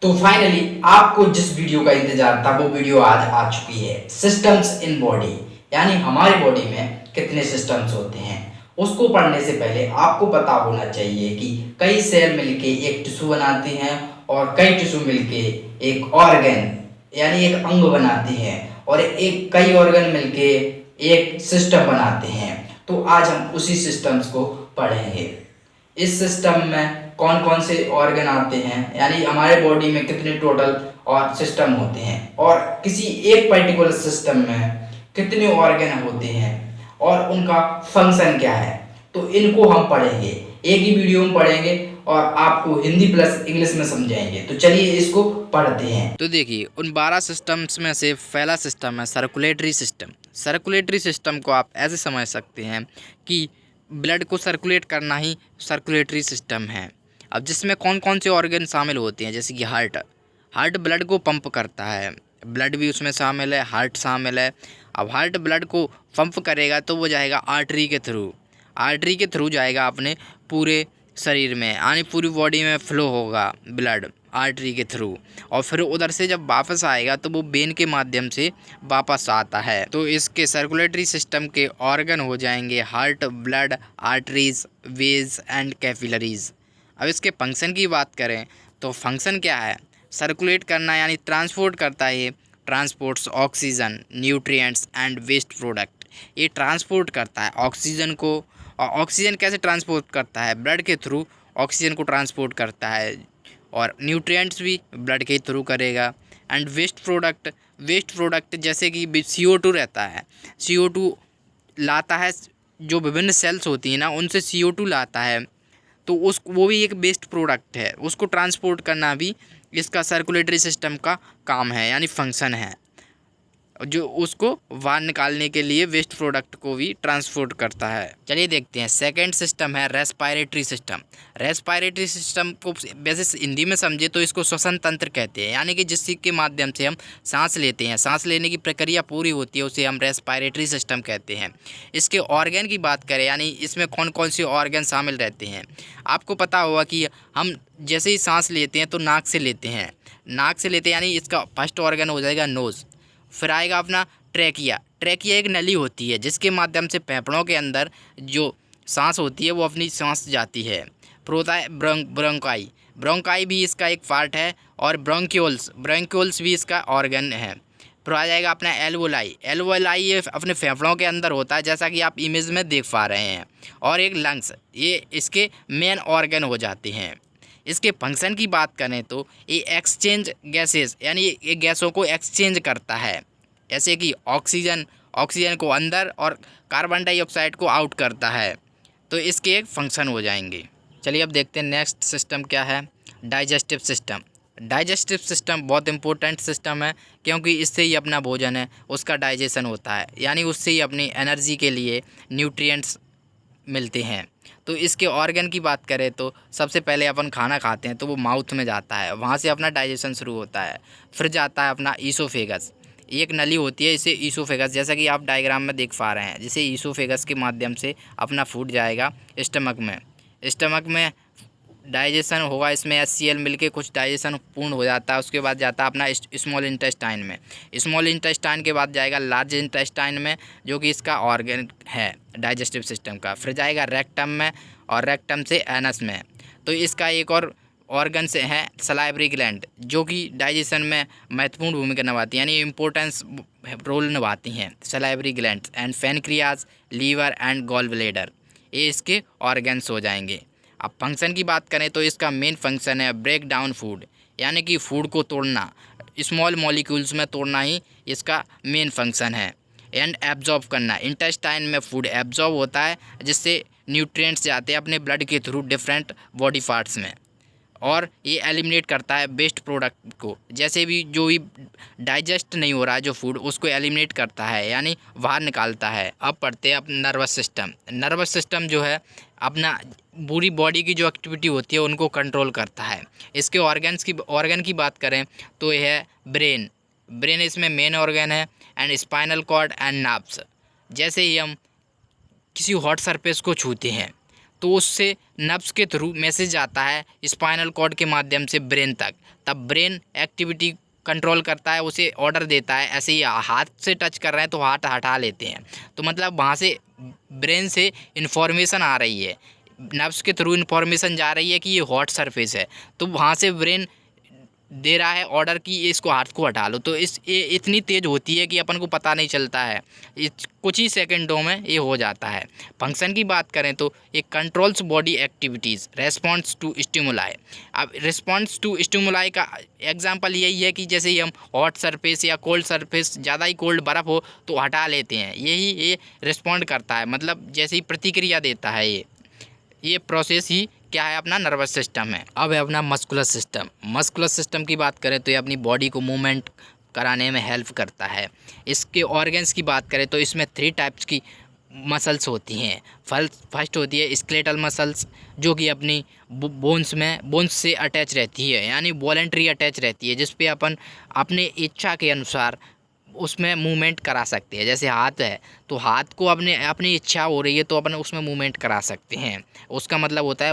तो फाइनली आपको जिस वीडियो का इंतजार था वो वीडियो आज आ चुकी है। सिस्टम्स इन बॉडी, यानी हमारी बॉडी में कितने सिस्टम्स होते हैं उसको पढ़ने से पहले आपको पता होना चाहिए कि कई सेल मिलके एक टिश्यू बनाते हैं और कई टिश्यू मिलके एक ऑर्गन यानी एक अंग बनाते हैं और एक कई ऑर्गन मिलके एक सिस्टम बनाते हैं। तो आज हम उसी सिस्टम्स को पढ़ेंगे। इस सिस्टम में कौन कौन से ऑर्गन आते हैं, यानी हमारे बॉडी में कितने टोटल और सिस्टम होते हैं और किसी एक पर्टिकुलर सिस्टम में कितने ऑर्गन होते हैं और उनका फंक्शन क्या है। तो इनको हम पढ़ेंगे, एक ही वीडियो में पढ़ेंगे और आपको हिंदी प्लस इंग्लिश में समझाएंगे। तो चलिए इसको पढ़ते हैं। तो देखिए, उन 12 सिस्टम्स में से पहला सिस्टम है सर्कुलेटरी सिस्टम। सर्कुलेटरी सिस्टम को आप ऐसे समझ सकते हैं कि ब्लड को सर्कुलेट करना ही सर्कुलेटरी सिस्टम है। अब जिसमें कौन कौन से ऑर्गन शामिल होते हैं, जैसे कि हार्ट ब्लड को पंप करता है, ब्लड भी उसमें शामिल है, हार्ट शामिल है। अब हार्ट ब्लड को पंप करेगा तो वो जाएगा आर्टरी के थ्रू जाएगा अपने पूरे शरीर में, यानी पूरी बॉडी में फ्लो होगा ब्लड आर्टरी के थ्रू, और फिर उधर से जब वापस आएगा तो वो वेन के माध्यम से वापस आता है। तो इसके सर्कुलेटरी सिस्टम के ऑर्गन हो जाएंगे heart, blood, arteries, veins and capillaries. अब इसके फंक्शन की बात करें तो फंक्शन क्या है? सर्कुलेट करना, यानी ट्रांसपोर्ट करता है। Transports oxygen, nutrients and waste product. ये ट्रांसपोर्ट करता है ऑक्सीजन को। और ऑक्सीजन कैसे ट्रांसपोर्ट करता है? ब्लड के थ्रू ऑक्सीजन को ट्रांसपोर्ट करता है, और न्यूट्रिएंट्स भी ब्लड के थ्रू करेगा। एंड वेस्ट प्रोडक्ट जैसे कि CO2 रहता है, CO2 लाता है, जो विभिन्न सेल्स होती हैं ना उनसे CO2 लाता है, तो वो भी एक वेस्ट प्रोडक्ट है, उसको ट्रांसपोर्ट करना भी इसका सर्कुलेटरी सिस्टम का काम है, यानी फंक्शन है, जो उसको बाहर निकालने के लिए वेस्ट प्रोडक्ट को भी ट्रांसपोर्ट करता है। चलिए देखते हैं, सेकंड सिस्टम है रेस्पिरेटरी सिस्टम। रेस्पिरेटरी सिस्टम को वैसे हिंदी में समझे तो इसको श्वसन तंत्र कहते हैं, यानी कि जिसके माध्यम से हम सांस लेते हैं, सांस लेने की प्रक्रिया पूरी होती है, उसे हम रेस्पिरेटरी सिस्टम कहते हैं। इसके ऑर्गन की बात करें, यानी इसमें कौन कौन से ऑर्गन शामिल रहते हैं। आपको पता होगा कि हम जैसे ही सांस लेते हैं तो नाक से लेते हैं, यानी इसका फर्स्ट ऑर्गन हो जाएगा नोज़। फिर आएगा अपना ट्रैकिया एक नली होती है जिसके माध्यम से फेफड़ों के अंदर जो सांस होती है वो अपनी सांस जाती है। फिर होता है ब्रोंकाई भी इसका एक पार्ट है, और ब्रोंक्यूल्स भी इसका ऑर्गन है। फिर आ जाएगा अपना एल्वोलाई ये अपने फेफड़ों के अंदर होता है, जैसा कि आप इमेज में देख पा रहे हैं। और एक लंग्स, ये इसके मेन ऑर्गन हो जाते हैं। इसके फंक्शन की बात करें तो ये एक्सचेंज गैसेस, यानी ये गैसों को एक्सचेंज करता है, जैसे कि ऑक्सीजन को अंदर और कार्बन डाइऑक्साइड को आउट करता है। तो इसके एक फंक्शन हो जाएंगे। चलिए अब देखते हैं नेक्स्ट सिस्टम क्या है, डाइजेस्टिव सिस्टम बहुत इंपॉर्टेंट सिस्टम है, क्योंकि इससे ही अपना भोजन है उसका डाइजेशन होता है, यानी उससे ही अपनी एनर्जी के लिए न्यूट्रिएंट्स मिलते हैं। तो इसके ऑर्गन की बात करें तो सबसे पहले अपन खाना खाते हैं तो वो माउथ में जाता है, वहाँ से अपना डाइजेशन शुरू होता है। फिर जाता है अपना ईसोफेगस, एक नली होती है इसे ईसोफेगस, जैसा कि आप डायग्राम में देख पा रहे हैं, जिसे ईसोफेगस के माध्यम से अपना फूड जाएगा स्टमक में डाइजेशन होगा, इसमें HCl मिलके कुछ डाइजेशन पूर्ण हो जाता है। उसके बाद जाता है अपना स्मॉल इंटेस्टाइन में, स्मॉल इंटेस्टाइन के बाद जाएगा लार्ज इंटेस्टाइन में, जो कि इसका ऑर्गन है डाइजेस्टिव सिस्टम का। फिर जाएगा रेक्टम में, और रेक्टम से एनस में। तो इसका एक और ऑर्गन से है सलाइवरी ग्लैंड, जो कि डाइजेशन में महत्वपूर्ण भूमिका निभाती है, यानी इम्पोर्टेंस रोल निभाती हैं salivary gland. And pancreas, liver and gall bladder, ये इसके ऑर्गन्स हो जाएंगे। अब फंक्शन की बात करें तो इसका मेन फंक्शन है ब्रेक डाउन फूड, यानी कि फूड को तोड़ना, स्मॉल मॉलिक्यूल्स में तोड़ना ही इसका मेन फंक्शन है। एंड एब्जॉर्ब करना, इंटेस्टाइन में फूड एब्जॉर्ब होता है, जिससे न्यूट्रिएंट्स जाते हैं अपने ब्लड के थ्रू डिफरेंट बॉडी पार्ट्स में, और ये एलिमिनेट करता है वेस्ट प्रोडक्ट को, जैसे भी जो भी डाइजेस्ट नहीं हो रहा है जो फूड, उसको एलिमिनेट करता है, यानी बाहर निकालता है। अब पढ़ते हैं अपना नर्वस सिस्टम जो है अपना पूरी बॉडी की जो एक्टिविटी होती है उनको कंट्रोल करता है। इसके ऑर्गन की बात करें तो यह है ब्रेन इसमें मेन ऑर्गन है। And spinal cord and nerves, जैसे ही हम किसी हॉट सरफेस को छूते हैं तो उससे नर्व्स के थ्रू मैसेज आता है स्पाइनल कॉर्ड के माध्यम से ब्रेन तक। तब ब्रेन एक्टिविटी कंट्रोल करता है, उसे ऑर्डर देता है। ऐसे ही हाथ से टच कर रहे हैं तो हाथ हटा लेते हैं, तो मतलब वहाँ से ब्रेन से इन्फॉर्मेशन आ रही है, नर्व्स के थ्रू इन्फॉर्मेशन जा रही है कि ये हॉट सरफेस है, तो वहाँ से ब्रेन दे रहा है ऑर्डर कि इसको हाथ को हटा लो। तो ये इतनी तेज़ होती है कि अपन को पता नहीं चलता है, कुछ ही सेकंडों में ये हो जाता है। फंक्शन की बात करें तो ये controls body activities response to stimuli. अब रिस्पॉन्स टू स्टिमुलाई का एग्जांपल यही है कि जैसे ही हम हॉट सरफेस या कोल्ड सरफेस, ज़्यादा ही कोल्ड बर्फ़ हो तो हटा लेते हैं, यही ये रिस्पॉन्ड करता है, मतलब जैसे ही प्रतिक्रिया देता है। ये प्रोसेस ही क्या है, अपना नर्वस सिस्टम है। अब है अपना मस्कुलर सिस्टम। मस्कुलर सिस्टम की बात करें तो ये अपनी बॉडी को मूवमेंट कराने में हेल्प करता है। इसके ऑर्गन्स की बात करें तो इसमें 3 टाइप्स की मसल्स होती हैं। फर्स्ट होती है स्केलेटल मसल्स, जो कि अपनी बोन्स से अटैच रहती है, यानी वॉलंटरी अटैच रहती है, जिस पे अपन अपने इच्छा के अनुसार उसमें मूवमेंट करा सकते हैं। जैसे हाथ है तो हाथ को अपनी इच्छा हो रही है तो अपन उसमें मूवमेंट करा सकते हैं, उसका मतलब होता है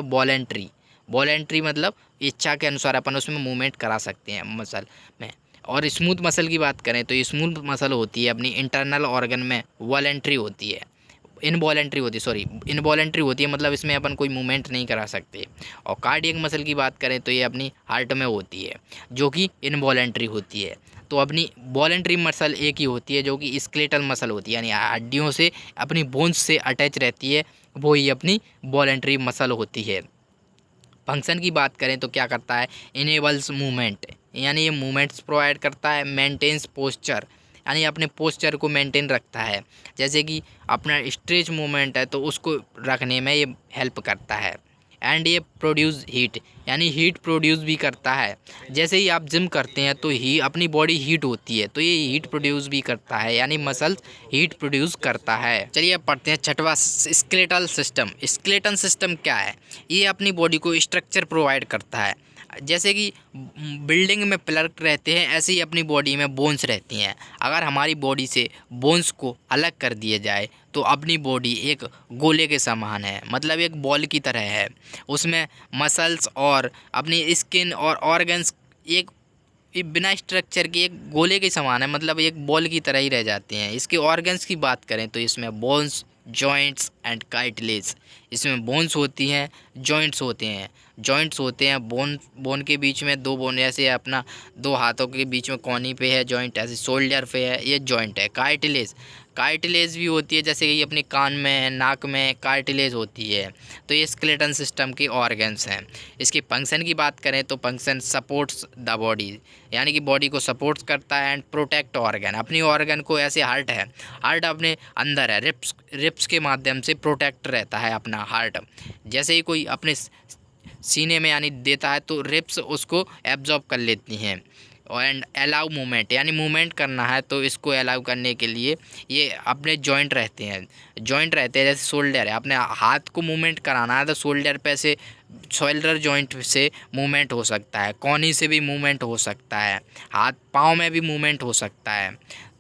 वॉलंटरी मतलब इच्छा के अनुसार अपन उसमें मूवमेंट करा सकते हैं मसल में। और स्मूथ मसल की बात करें तो स्मूथ मसल होती है अपनी इंटरनल ऑर्गन में वॉलंटरी होती है, इनवॉलंटरी होती है, मतलब इसमें अपन कोई मूवमेंट नहीं करा सकते। और कार्डियक मसल की बात करें तो ये अपनी हार्ट में होती है, जो कि इनवॉलंटरी होती है। तो अपनी वॉलंटरी मसल एक ही होती है जो कि स्केलेटल मसल होती है, यानी हड्डियों से अपनी बोन्स से अटैच रहती है, वो ही अपनी वॉलंटरी मसल होती है। फंक्शन की बात करें तो क्या करता है, इनेबल्स मूवमेंट, यानी ये मूवमेंट्स प्रोवाइड करता है। मेंटेन्स पोस्चर, यानी अपने पोस्चर को मेंटेन रखता है, जैसे कि अपना स्ट्रेच मूवमेंट है तो उसको रखने में ये हेल्प करता है। एंड ये प्रोड्यूस हीट, यानी हीट प्रोड्यूस भी करता है। जैसे ही आप जिम करते हैं तो ही अपनी बॉडी हीट होती है, तो ये हीट प्रोड्यूस भी करता है, यानी मसल्स हीट प्रोड्यूस करता है। चलिए अब पढ़ते हैं छठवां, स्केलेटल सिस्टम। स्केलेटल सिस्टम क्या है, ये अपनी बॉडी को स्ट्रक्चर प्रोवाइड करता है। जैसे कि बिल्डिंग में पिलर रहते हैं, ऐसे ही अपनी बॉडी में बोन्स रहती हैं। अगर हमारी बॉडी से बोन्स को अलग कर दिया जाए तो अपनी बॉडी एक गोले के समान है, मतलब एक बॉल की तरह है। उसमें मसल्स और अपनी स्किन और ऑर्गन्स एक बिना स्ट्रक्चर के एक गोले के समान है, मतलब एक बॉल की तरह ही रह जाते हैं। इसके ऑर्गन्स की बात करें तो इसमें बोन्स, जॉइंट्स एंड कार्टिलेज, इसमें बोन्स होती हैं, जॉइंट्स होते हैं। बोन के बीच में 2 बोन, ऐसे अपना 2 हाथों के बीच में कोनी पे है जॉइंट, ऐसे शोल्डर पे है, ये जॉइंट है। कार्टिलेज भी होती है, जैसे कि अपने कान में, नाक में कार्टिलेज होती है। तो ये स्केलेटन सिस्टम के ऑर्गन्स हैं। इसकी फंक्शन की बात करें तो फंक्शन सपोर्ट्स द बॉडी, यानी कि बॉडी को सपोर्ट्स करता है। एंड प्रोटेक्ट ऑर्गन, अपनी ऑर्गन को, ऐसे हार्ट है, हार्ट अपने अंदर है, रिप्स के माध्यम से प्रोटेक्ट रहता है अपना हार्ट। जैसे ही कोई अपने सीने में यानी देता है तो रिप्स उसको एब्जॉर्ब कर लेती हैं। एंड अलाउ मूवमेंट, यानी मूवमेंट करना है तो इसको अलाउ करने के लिए ये अपने जॉइंट रहते हैं, जैसे शोल्डर है, अपने हाथ को मूवमेंट कराना है तो शोल्डर पे से, शोल्डर जॉइंट से मूवमेंट हो सकता है, कोहनी से भी मूवमेंट हो सकता है, हाथ पाँव में भी मूवमेंट हो सकता है।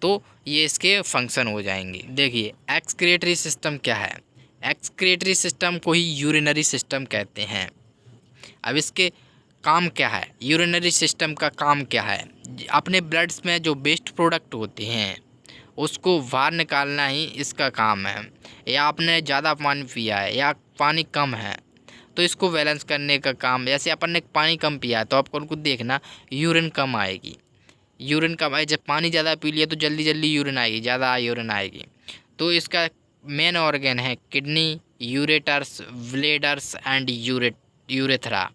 तो ये इसके फंक्शन हो जाएंगे। देखिए एक्सक्रीटरी सिस्टम क्या है, एक्सक्रीटरी सिस्टम को ही यूरिनरी सिस्टम कहते हैं। अब इसके काम क्या है, यूरिनरी सिस्टम का काम क्या है, अपने ब्लड्स में जो वेस्ट प्रोडक्ट होते हैं उसको बाहर निकालना ही इसका काम है। या आपने ज़्यादा पानी पिया है या पानी कम है तो इसको बैलेंस करने का काम, जैसे अपन ने पानी कम पिया है तो आपको उनको देखना यूरिन कम आएगी, यूरिन कम आए, जब पानी ज़्यादा पी लिया तो जल्दी यूरिन आएगी, ज़्यादा यूरिन आएगी। तो इसका मेन ऑर्गन है kidney, ureters, bladers and urethra.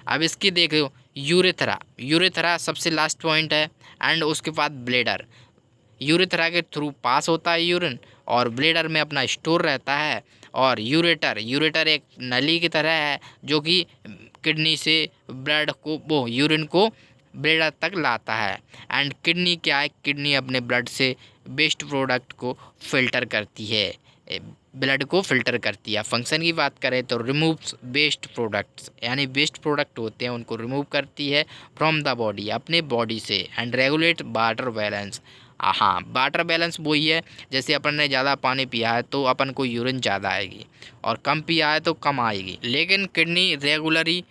अब इसकी देखो यूरेथ्रा सबसे लास्ट पॉइंट है, एंड उसके बाद ब्लेडर। यूरेथ्रा के थ्रू पास होता है यूरिन और ब्लेडर में अपना स्टोर रहता है। और यूरेटर एक नली की तरह है जो कि किडनी से ब्लड को, यूरिन को ब्लेडर तक लाता है। एंड किडनी क्या है, किडनी अपने ब्लड से वेस्ट प्रोडक्ट को फिल्टर करती है, ब्लड को फिल्टर करती है। फंक्शन की बात करें तो रिमूव्स वेस्ट प्रोडक्ट्स, यानी वेस्ट प्रोडक्ट होते हैं उनको रिमूव करती है फ्रॉम द बॉडी, अपने बॉडी से। एंड रेगुलेट वाटर बैलेंस, हाँ, वाटर बैलेंस वही है, जैसे अपन ने ज़्यादा पानी पिया है तो अपन को यूरिन ज़्यादा आएगी और कम पिया है तो कम आएगी, लेकिन किडनी रेगुलरली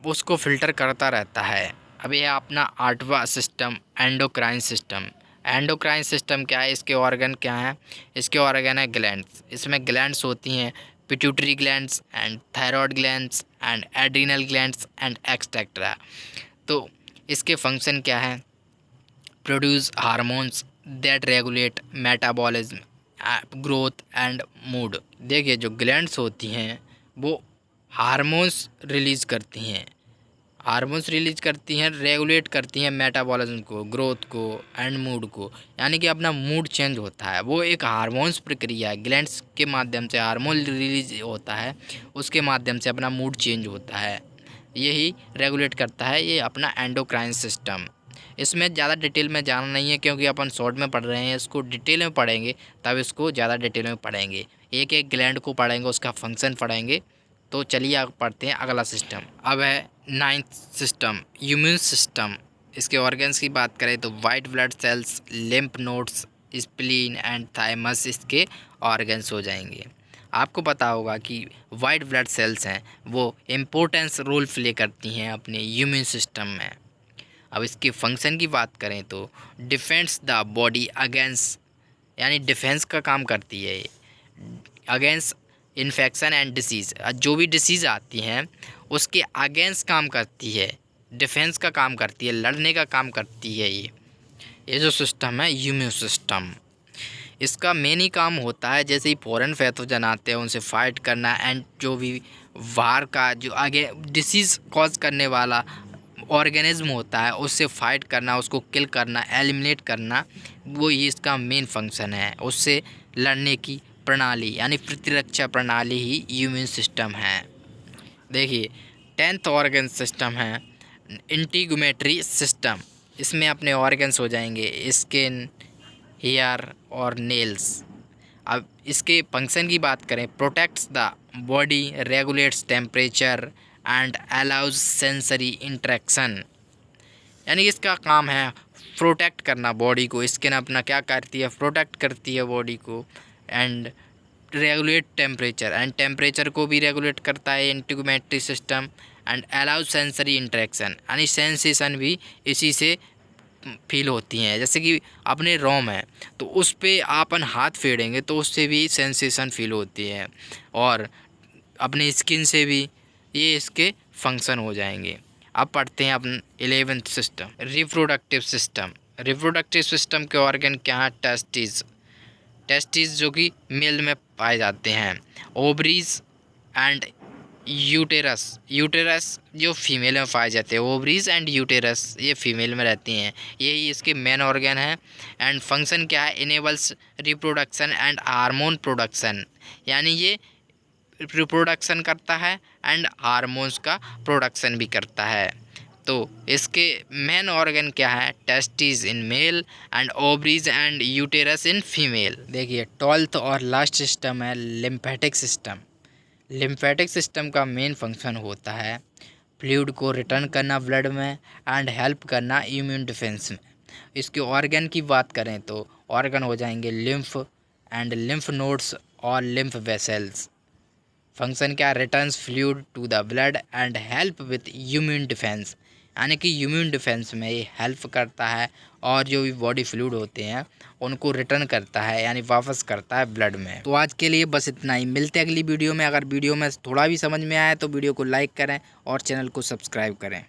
उसको फिल्टर करता रहता है। अब यह अपना 8वां system endocrine system. Endocrine system क्या है, इसके ऑर्गन क्या हैं? इसके ऑर्गन है ग्लैंड्स। इसमें ग्लैंड्स होती हैं pituitary glands and thyroid glands and adrenal glands and etcetera. तो इसके फंक्शन क्या है? Produce hormones that regulate metabolism, growth and mood. देखिए जो ग्लैंड्स होती हैं वो हार्मोन्स रिलीज़ करती हैं, रेगुलेट करती हैं मेटाबॉलिज्म को, ग्रोथ को एंड मूड को, यानी कि अपना मूड चेंज होता है। वो एक हार्मोन्स प्रक्रिया है, ग्लैंड्स के माध्यम से हार्मोन रिलीज होता है, उसके माध्यम से अपना मूड चेंज होता है, यही रेगुलेट करता है ये अपना एंडोक्राइन सिस्टम। इसमें ज़्यादा डिटेल में जाना नहीं है क्योंकि अपन शॉर्ट में पढ़ रहे हैं, इसको डिटेल में पढ़ेंगे तब इसको ज़्यादा डिटेल में पढ़ेंगे, एक एक ग्लैंड को पढ़ेंगे, उसका फंक्शन पढ़ेंगे। तो चलिए आगे पढ़ते हैं अगला सिस्टम। अब है 9th सिस्टम इम्यून सिस्टम। इसके ऑर्गन्स की बात करें तो white blood cells, lymph nodes, spleen and thymus इसके ऑर्गन्स हो जाएंगे। आपको पता होगा कि वाइट ब्लड सेल्स हैं वो इम्पोर्टेंस रोल प्ले करती हैं अपने इम्यून सिस्टम में। अब इसके फंक्शन की बात करें तो डिफेंस द बॉडी अगेंस्ट, यानी डिफेंस का काम करती है ये, अगेंस्ट इन्फेक्शन एंड डिसीज़। जो भी डिसीज़ आती हैं उसके अगेंस्ट काम करती है, डिफेंस का काम करती है, लड़ने का काम करती है ये जो सिस्टम है इम्यून सिस्टम। इसका मेन ही काम होता है जैसे ही फॉरेन पैथोजन आते हैं उनसे फाइट करना एंड जो भी बाहर का जो आगे डिसीज़ कॉज करने वाला ऑर्गेनिज्म होता है उससे फाइट करना, उसको किल करना, एलिमिनेट करना, वो ही इसका मेन फंक्शन है। उससे लड़ने की प्रणाली यानी प्रतिरक्षा प्रणाली ही इम्यून सिस्टम है। देखिए 10th ऑर्गन सिस्टम है इंटीगुमेटरी सिस्टम। इसमें अपने ऑर्गन्स हो जाएंगे स्किन, हेयर और नेल्स। अब इसके फंक्शन की बात करें, protects the body, regulates temperature and allows sensory interaction, यानी इसका काम है प्रोटेक्ट करना बॉडी को। स्किन अपना क्या करती है, प्रोटेक्ट करती है बॉडी को, and regulate temperature, and temperature को भी रेगुलेट करता है integumentary system, and allows sensory interaction, यानी सेंसेशन भी इसी से फील होती हैं। जैसे कि अपने रोम है तो उस पे अपन हाथ फेरेंगे तो उससे भी सेंसेशन फील होती है, और अपनी स्किन से भी, ये इसके फंक्शन हो जाएंगे। अब पढ़ते हैं अपन 11th system reproductive system. Reproductive system के ऑर्गन क्या हैं? टेस्टिस जो कि मेल में पाए जाते हैं, ओवरीज एंड यूटेरस जो फीमेल में पाए जाते हैं, ओवरीज एंड यूटेरस ये फीमेल में रहती हैं, यही इसके मेन ऑर्गन है। एंड फंक्शन क्या है? Enables reproduction and hormone production, यानी ये रिप्रोडक्शन करता है एंड हार्मोन्स का प्रोडक्शन भी करता है। तो इसके मेन ऑर्गन क्या है? Testis in male and ovaries and uterus in female. देखिए 12th और लास्ट सिस्टम है लिम्फेटिक सिस्टम। लिम्फेटिक सिस्टम का मेन फंक्शन होता है फ्लूइड को रिटर्न करना ब्लड में एंड हेल्प करना इम्यून डिफेंस में। इसके ऑर्गन की बात करें तो ऑर्गन हो जाएंगे लिम्फ एंड लिम्फ नोड्स और लिम्फ वेसल्स। फंक्शन क्या? Returns fluid to the blood and help with immune defence, यानी कि इम्यून डिफेंस में ये हेल्प करता है और जो भी बॉडी फ्लूइड होते हैं उनको रिटर्न करता है, यानी वापस करता है ब्लड में। तो आज के लिए बस इतना ही, मिलते हैं अगली वीडियो में। अगर वीडियो में थोड़ा भी समझ में आया तो वीडियो को लाइक करें और चैनल को सब्सक्राइब करें।